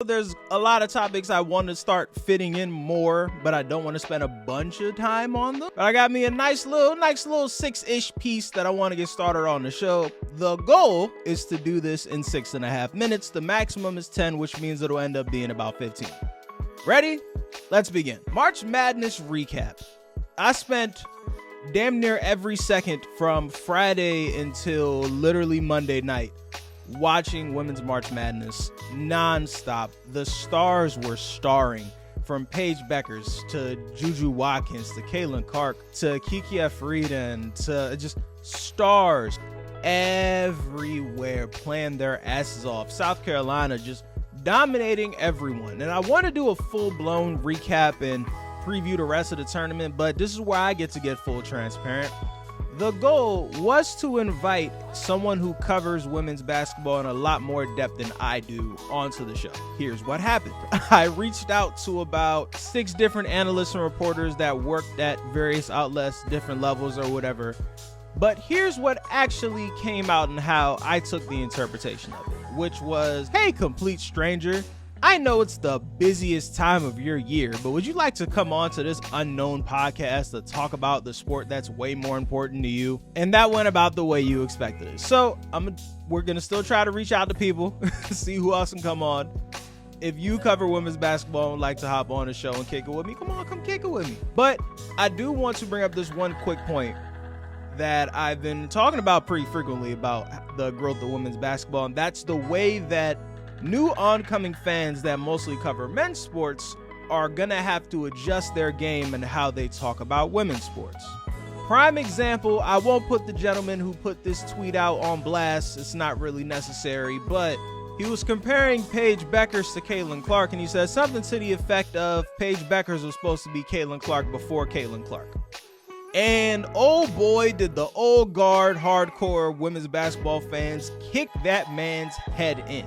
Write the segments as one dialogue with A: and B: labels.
A: there's a lot of topics I want to start fitting in more, but I don't want to spend a bunch of time on them. But I got me a nice little 6-ish piece that I want to get started on the show. The goal is to do this in 6.5 minutes. The maximum is 10, which means it'll end up being about 15. Ready? Let's begin. March Madness recap. I spent damn near every second from Friday until literally Monday night watching Women's March Madness nonstop. The stars were starring, from Paige Bueckers to Juju Watkins to Caitlin Clark to Kiki Afriden to just stars everywhere playing their asses off. South Carolina just dominating everyone. And I want to do a full-blown recap and preview the rest of the tournament, but this is where I get to get full transparent. The goal was to invite someone who covers women's basketball in a lot more depth than I do onto the show. Here's what happened. I reached out to about 6 different analysts and reporters that worked at various outlets, different levels or whatever. But here's what actually came out and how I took the interpretation of it, which was, hey, complete stranger, I know it's the busiest time of your year, but would you like to come on to this unknown podcast to talk about the sport that's way more important to you? And that went about the way you expected it. So we're going to still try to reach out to people, see who else can come on. If you cover women's basketball and would like to hop on the show and kick it with me, come kick it with me. But I do want to bring up this one quick point that I've been talking about pretty frequently about the growth of women's basketball, and that's the way that new oncoming fans that mostly cover men's sports are gonna have to adjust their game and how they talk about women's sports. Prime example, I won't put the gentleman who put this tweet out on blast, it's not really necessary, but he was comparing Paige Bueckers to Caitlin Clark, and he said something to the effect of Paige Bueckers was supposed to be Caitlin Clark before Caitlin Clark. And oh boy, did the old guard hardcore women's basketball fans kick that man's head in.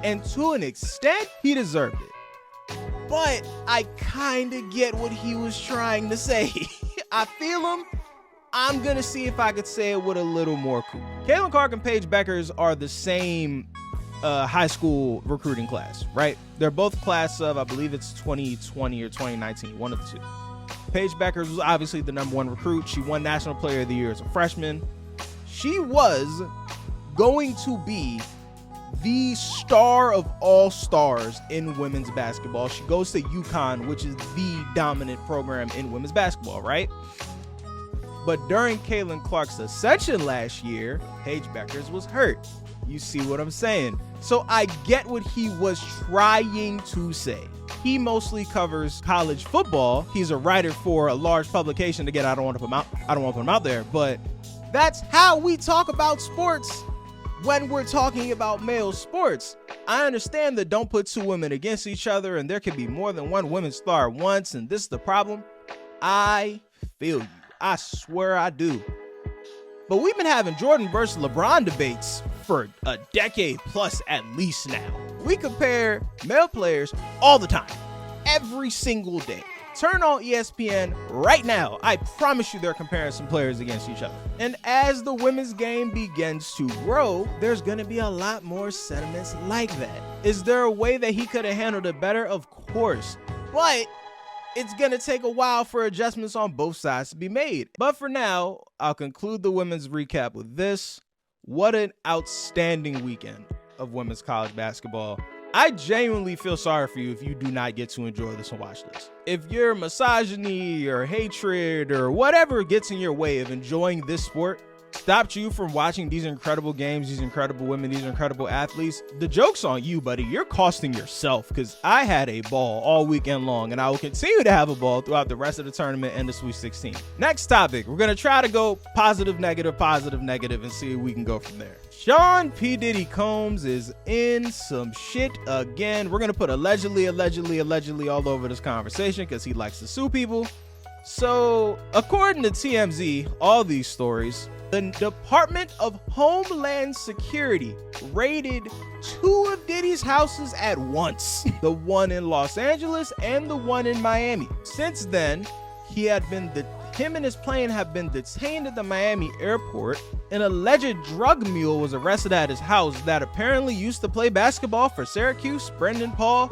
A: And to an extent, he deserved it. But I kind of get what he was trying to say. I feel him. I'm going to see if I could say it with a little more cool. Caitlin Clark and Paige Bueckers are the same high school recruiting class, right? They're both class of, I believe it's 2020 or 2019, one of the two. Paige Bueckers was obviously the #1 recruit. She won National Player of the Year as a freshman. She was going to be the star of all stars in women's basketball. She goes to UConn, which is the dominant program in women's basketball, right? But during Caitlin Clark's ascension last year, Paige Bueckers was hurt. You see what I'm saying? So I get what he was trying to say. He mostly covers college football. He's a writer for a large publication. Again, I don't want to put him out there, but that's how we talk about sports. When we're talking about male sports, I understand that don't put 2 women against each other and there can be more than one women's star at once, and this is the problem. I feel you. I swear I do. But we've been having Jordan versus LeBron debates for a decade plus at least now. We compare male players all the time, every single day. Turn on ESPN right now. I promise you they're comparing some players against each other. And as the women's game begins to grow, there's going to be a lot more sentiments like that. Is there a way that he could have handled it better? Of course. But it's going to take a while for adjustments on both sides to be made. But for now, I'll conclude the women's recap with this. What an outstanding weekend of women's college basketball. I genuinely feel sorry for you if you do not get to enjoy this and watch this. If your misogyny or hatred or whatever gets in your way of enjoying this sport stopped you from watching these incredible games, these incredible women, these incredible athletes, the joke's on you, buddy. You're costing yourself, because I had a ball all weekend long, and I will continue to have a ball throughout the rest of the tournament and the Sweet 16. Next topic, we're going to try to go positive, negative, and see if we can go from there. Sean P. Diddy Combs is in some shit again. We're going to put allegedly all over this conversation because he likes to sue people. So, according to TMZ, all these stories, the Department of Homeland Security raided 2 of Diddy's houses at once. The one in Los Angeles and the one in Miami. Since then, him and his plane have been detained at the Miami airport. An alleged drug mule was arrested at his house that apparently used to play basketball for Syracuse, Brendan Paul,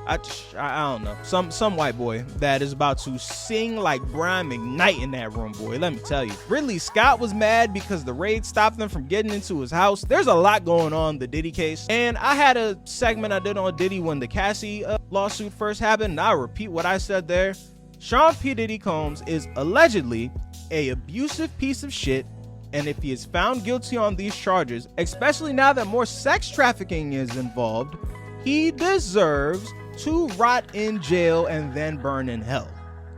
A: I don't know, some white boy that is about to sing like Brian McKnight in that room, boy. Let me tell you. Ridley Scott was mad because the raid stopped them from getting into his house. There's a lot going on in the Diddy case, and I had a segment I did on Diddy when the Cassie lawsuit first happened, and I'll repeat what I said there. Sean P. Diddy Combs is allegedly a abusive piece of shit, and if he is found guilty on these charges, especially now that more sex trafficking is involved, he deserves to rot in jail and then burn in hell.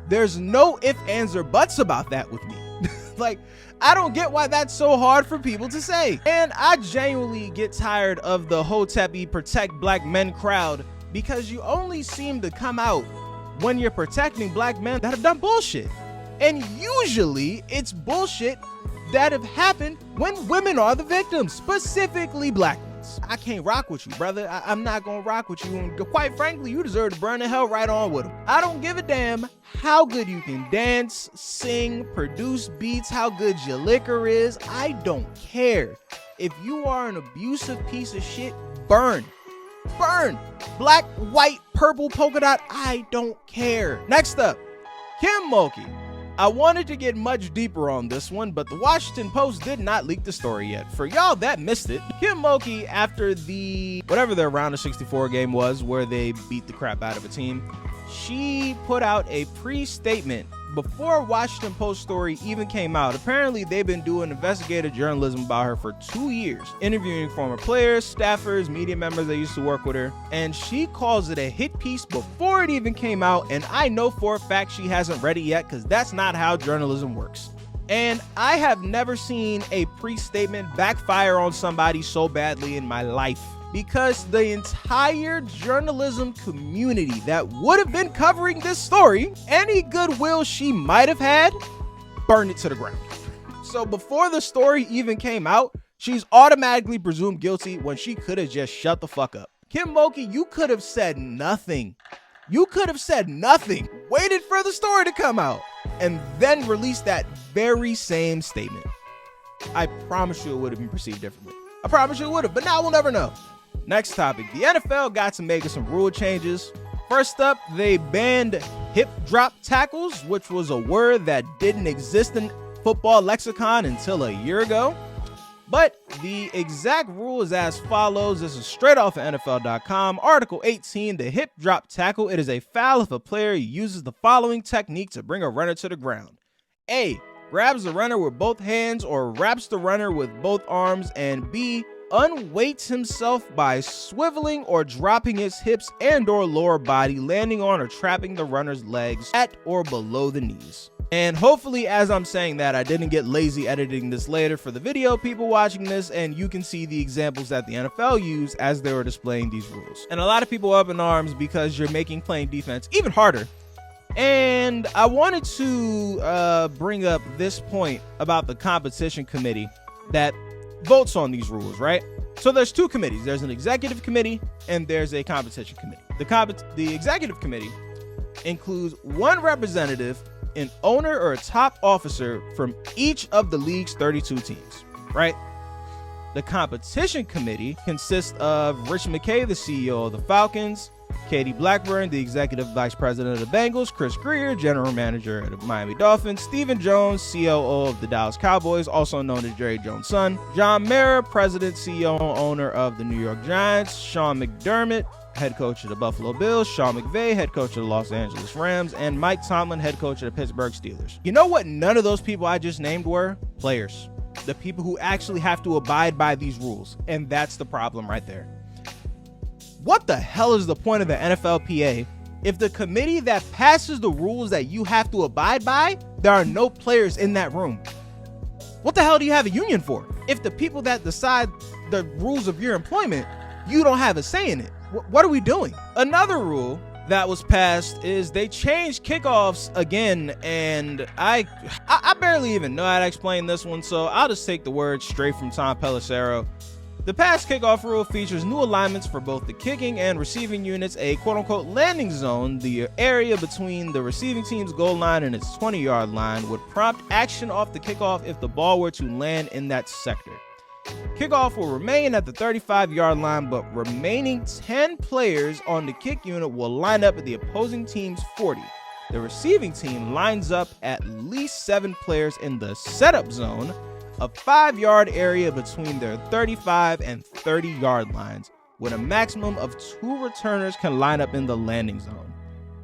A: There's no ifs, ands, or buts about that with me. Like, I don't get why that's so hard for people to say. And I genuinely get tired of the Hotepi protect black men crowd, because you only seem to come out when you're protecting black men that have done bullshit. And usually it's bullshit that have happened when women are the victims, specifically black ones. I can't rock with you, brother. I'm not gonna rock with you, and quite frankly, you deserve to burn in hell right on with them. I don't give a damn how good you can dance, sing, produce beats, how good your liquor is. I don't care. If you are an abusive piece of shit, burn. Burn. Black, white, purple, polka dot, I don't care. Next up, Kim Mulkey. I wanted to get much deeper on this one, but the Washington Post did not leak the story yet. For y'all that missed it, Kim Mulkey, after the whatever their round of 64 game was where they beat the crap out of a team, she put out a pre-statement before Washington Post story even came out. Apparently, they've been doing investigative journalism about her for 2 years, interviewing former players, staffers, media members that used to work with her, and she calls it a hit piece before it even came out, and I know for a fact she hasn't read it yet, because that's not how journalism works. And I have never seen a pre-statement backfire on somebody so badly in my life, because the entire journalism community that would have been covering this story, any goodwill she might have had, burned it to the ground. So before the story even came out, she's automatically presumed guilty when she could have just shut the fuck up. Kim Mulkey, you could have said nothing. You could have said nothing, waited for the story to come out, and then released that very same statement. I promise you it would have been perceived differently. I promise you it would have, but now we'll never know. Next topic, the NFL got to make some rule changes. First up, they banned hip drop tackles, which was a word that didn't exist in football lexicon until a year ago. But the exact rule is as follows. This is straight off of NFL.com. Article 18, the hip drop tackle. It is a foul if a player uses the following technique to bring a runner to the ground. A, grabs the runner with both hands or wraps the runner with both arms, and B, unweights himself by swiveling or dropping his hips and or lower body, landing on or trapping the runner's legs at or below the knees. And hopefully, as I'm saying that, I didn't get lazy editing this later for the video people watching this, and you can see the examples that the NFL used as they were displaying these rules. And a lot of people are up in arms because you're making playing defense even harder. And I wanted to bring up this point about the competition committee that votes on these rules, right? So there's two committees. There's an executive committee and there's a competition committee. The executive committee includes one representative, an owner or a top officer from each of the league's 32 teams, right? The competition committee consists of Rich McKay, the CEO of the Falcons, Katie Blackburn, the executive vice president of the Bengals, Chris Greer, general manager of the Miami Dolphins, Stephen Jones, COO of the Dallas Cowboys, also known as Jerry Jones' son, John Mara, president, CEO, owner of the New York Giants, Sean McDermott, head coach of the Buffalo Bills, Sean McVay, head coach of the Los Angeles Rams, and Mike Tomlin, head coach of the Pittsburgh Steelers. You know what none of those people I just named were? Players. The people who actually have to abide by these rules. And that's the problem right there. What the hell is the point of the NFLPA if the committee that passes the rules that you have to abide by, there are no players in that room? What the hell do you have a union for? If the people that decide the rules of your employment, you don't have a say in it. What are we doing? Another rule that was passed is they changed kickoffs again, and I barely even know how to explain this one, so I'll just take the words straight from Tom Pelissero. The past kickoff rule features new alignments for both the kicking and receiving units, a quote-unquote landing zone, the area between the receiving team's goal line and its 20-yard line, would prompt action off the kickoff if the ball were to land in that sector. Kickoff will remain at the 35-yard line, but remaining 10 players on the kick unit will line up at the opposing team's 40. The receiving team lines up at least 7 players in the setup zone, a 5-yard area between their 35 and 30-yard lines, with a maximum of 2 returners can line up in the landing zone.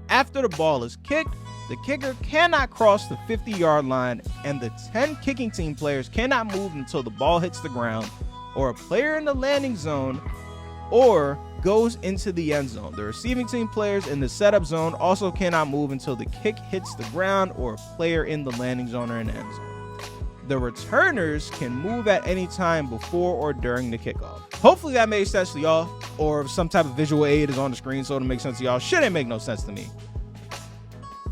A: After the ball is kicked, the kicker cannot cross the 50-yard line, and the 10 kicking team players cannot move until the ball hits the ground, or a player in the landing zone, or goes into the end zone. The receiving team players in the setup zone also cannot move until the kick hits the ground, or a player in the landing zone or in the end zone. The returners can move at any time before or during the kickoff. Hopefully that made sense to y'all, or some type of visual aid is on the screen so it'll make sense to y'all. Shouldn't make no sense to me.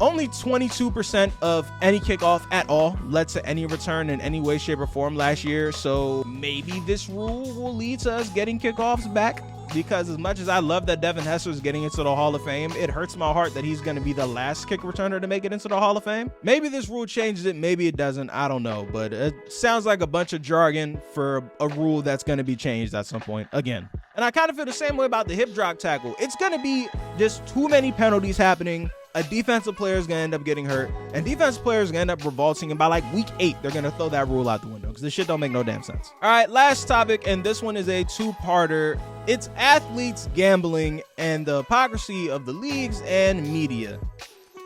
A: Only 22% of any kickoff at all led to any return in any way, shape, or form last year, so maybe this rule will lead to us getting kickoffs back, because as much as I love that Devin Hester is getting into the Hall of Fame, it hurts my heart that he's going to be the last kick returner to make it into the Hall of Fame. Maybe this rule changes it, maybe it doesn't, I don't know, but it sounds like a bunch of jargon for a rule that's going to be changed at some point again. And I kind of feel the same way about the hip drop tackle. It's going to be just too many penalties happening. A defensive player is going to end up getting hurt, and defensive players are going to end up revolting, and by like week 8, they're going to throw that rule out the window because this shit don't make no damn sense. All right, last topic, and this one is a 2-parter. It's athletes gambling and the hypocrisy of the leagues and media.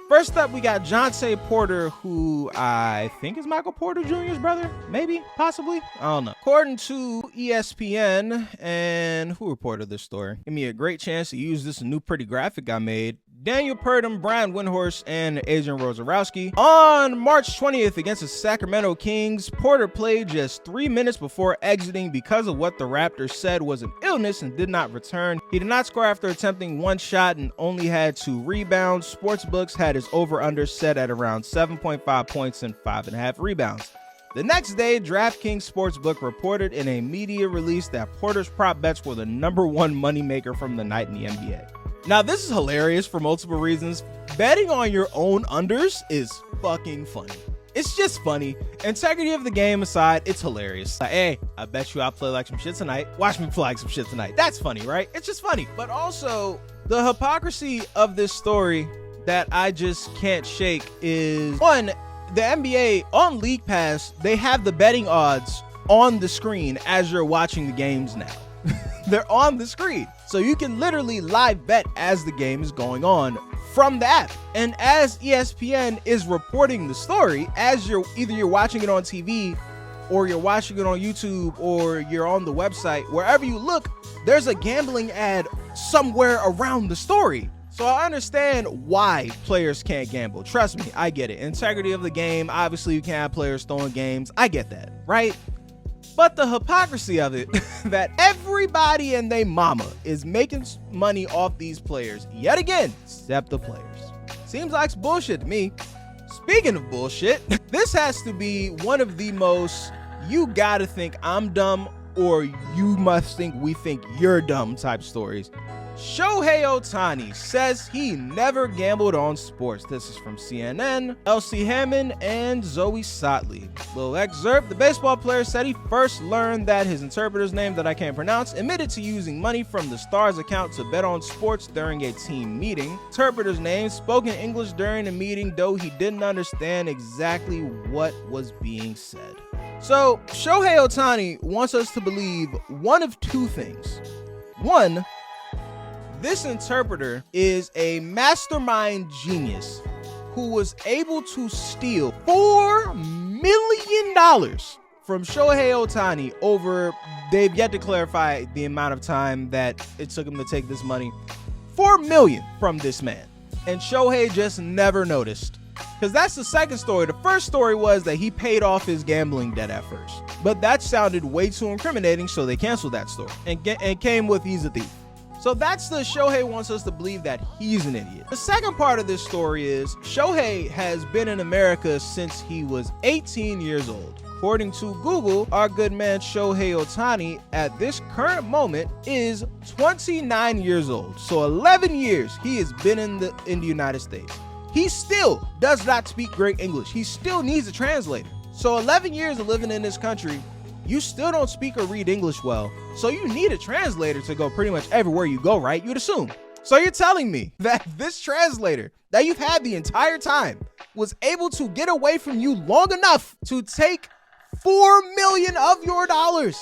A: First up, we got Jontay Porter, who I think is Michael Porter Jr.'s brother. Maybe, possibly, I don't know. According to ESPN, and who reported this story? Give me a great chance to use this new pretty graphic I made. Daniel Purdom, Brian Windhorst, and Adrian Wojnarowski. On March 20th against the Sacramento Kings, Porter played just 3 minutes before exiting because of what the Raptors said was an illness and did not return. He did not score after attempting 1 shot and only had 2 rebounds. Sportsbooks had his over-under set at around 7.5 points and 5.5 rebounds. The next day, DraftKings Sportsbook reported in a media release that Porter's prop bets were the #1 moneymaker from the night in the NBA. Now, this is hilarious for multiple reasons. Betting on your own unders is fucking funny. It's just funny. Integrity of the game aside, it's hilarious. Like, hey, I bet you I'll play like some shit tonight. Watch me play like some shit tonight. That's funny, right? It's just funny. But also, the hypocrisy of this story that I just can't shake is, one, the NBA on League Pass, they have the betting odds on the screen as you're watching the games now. They're on the screen. So you can literally live bet as the game is going on from the app. And as ESPN is reporting the story, as you're watching it on TV or you're watching it on YouTube or you're on the website, wherever you look, there's a gambling ad somewhere around the story. So I understand why players can't gamble. Trust me, I get it. Integrity of the game, obviously you can't have players throwing games. I get that, right? But the hypocrisy of it, that everybody and they mama is making money off these players yet again, except the players. Seems like some bullshit to me. Speaking of bullshit, this has to be one of the most you gotta think I'm dumb or you must think we think you're dumb type stories. Shohei Ohtani says he never gambled on sports. This is from CNN, Elsie Hammond, and Zoe Sotley. Little excerpt. The baseball player said he first learned that his interpreter's name that I can't pronounce admitted to using money from the Stars account to bet on sports during a team meeting. Interpreter's name spoke in English during the meeting, though he didn't understand exactly what was being said. So, Shohei Ohtani wants us to believe one of 2 things. One, this interpreter is a mastermind genius who was able to steal $4 million from Shohei Ohtani over, they've yet to clarify the amount of time that it took him to take this money. $4 million from this man. And Shohei just never noticed. Because that's the second story. The first story was that he paid off his gambling debt at first. But that sounded way too incriminating, so they canceled that story. And came with he's a thief. So that's the Shohei wants us to believe that he's an idiot. The second part of this story is Shohei has been in America since he was 18 years old. According to Google, our good man Shohei Ohtani at this current moment is 29 years old. So 11 years he has been in the United States. He still does not speak great English. He still needs a translator. So 11 years of living in this country, you still don't speak or read English well, so you need a translator to go pretty much everywhere you go, right? You'd assume. So you're telling me that this translator that you've had the entire time was able to get away from you long enough to take $4 million of your dollars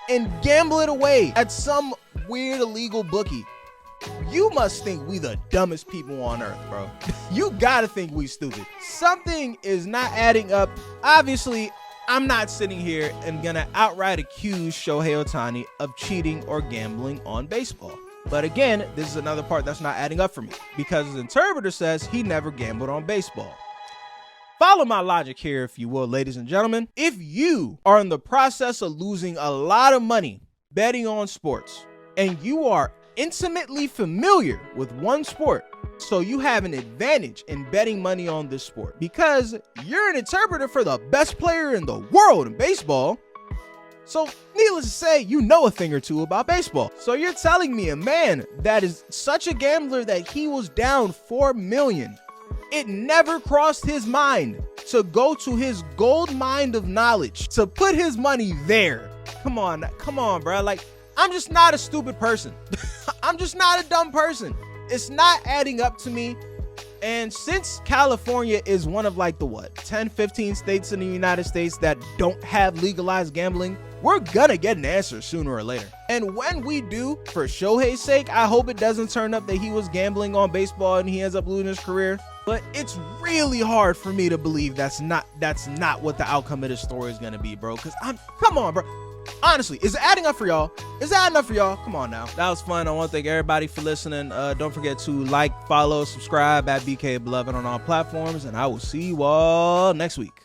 A: and gamble it away at some weird illegal bookie? You must think we the dumbest people on earth, bro. You gotta think we stupid. Something is not adding up. Obviously, I'm not sitting here and gonna outright accuse Shohei Ohtani of cheating or gambling on baseball. But again, this is another part that's not adding up for me, because his interpreter says he never gambled on baseball. Follow my logic here, if you will, ladies and gentlemen. If you are in the process of losing a lot of money betting on sports, and you are intimately familiar with one sport, so you have an advantage in betting money on this sport because you're an interpreter for the best player in the world in baseball. So needless to say, you know a thing or two about baseball. So you're telling me a man that is such a gambler that he was down $4 million, it never crossed his mind to go to his gold mine of knowledge to put his money there? Come on, bro. Like, I'm just not a stupid person. I'm just not a dumb person. It's not adding up to me. And since California is one of like the 10, 15 states in the United States that don't have legalized gambling, we're gonna get an answer sooner or later. And when we do, for Shohei's sake, I hope it doesn't turn up that he was gambling on baseball and he ends up losing his career. But it's really hard for me to believe that's not what the outcome of this story is gonna be, bro. Cause come on, bro. Honestly, is it adding up for y'all? Is that enough for y'all? Come on now. That was fun. I want to thank everybody for listening. Don't forget to like, follow, subscribe at BKA Beloved on all platforms, and I will see you all next week.